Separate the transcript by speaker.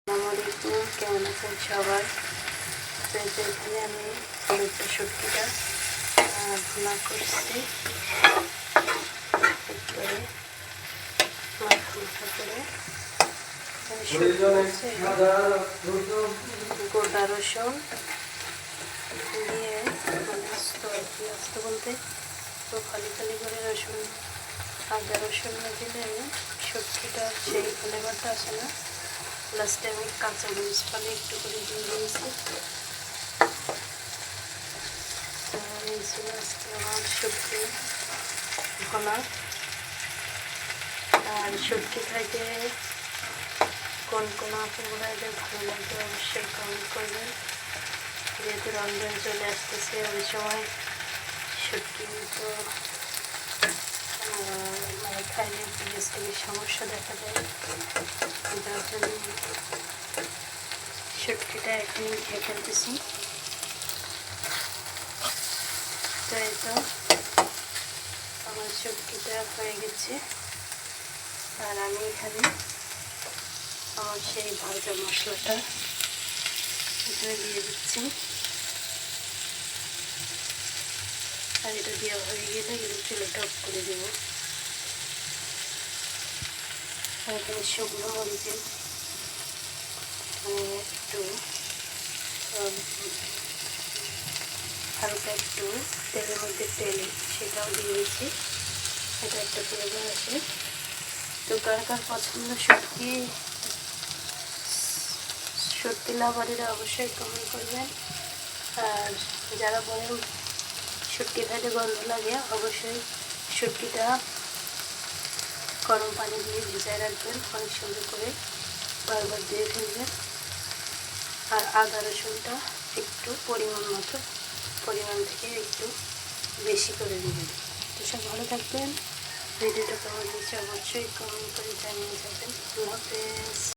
Speaker 1: আসসালামাইকুম, কেমন আছেন সবাই? তো এখানে আমি আলুটা শুটকিটা ভুনা করছি। এরপরে মাখা করে গোটা রসুন দিয়ে আস্ত আর কি, আস্ত বলতে তো খালি খালি করে রসুন আদা রসুন না দিলে শুটকিটা সেই ফ্লেভারটা আসে না। লাস্টে আমি কাঁচা মরিচ পানি একটু করে দিয়ে দিয়েছি। এই ছিল আজকে আমার শুটকি ভোনা। আর শুটকি খাইতে কোন কোন আপুগুলো এদের ভালো লাগবে অবশ্যই কমেন্ট করবেন। যেহেতু রমজান চলে আসতেছে, ওই সময় শুটকি তো মানে খাইলে গ্যাস্ট্রিকের সমস্যা দেখা দেয়। যার জন্য শুটকিটা এখনই খেয়ে ফেলতেছি। তো এই তো আমার শুটকিটা হয়ে গেছে। আর আমি এখানে আমার সেই ভাজা মশলাটা এখানে দিয়ে দিচ্ছি। আর এটা দেওয়া হয়ে গেলে চুলাটা অফ করে দেবো। আর এখানে শুকনো মরিচের একটু হালকা একটু তেলের মধ্যে তেলে সেটাও দিয়েছি, এটা একটা ফ্লেভার আসে। তো কার কার পছন্দ সত্যি লাভারিরা অবশ্যই কমেন্ট করবেন। আর যারা বলেন শুটকি খাইতে গন্ধ লাগে, অবশ্যই শুটকিটা গরম পানি দিয়ে ভিজায় রাখবেন, অনেক সুন্দর করে বারবার দিয়ে ফেলবেন। আর আদা রসুনটা একটু পরিমাণ থেকে একটু বেশি করে দিবেন। তো সব ভালো থাকবেন। ভিডিওটা কেমন হয়েছে অবশ্যই কমেন্ট করে জানিয়ে যাবেন। আল্লাহ হাফেজ।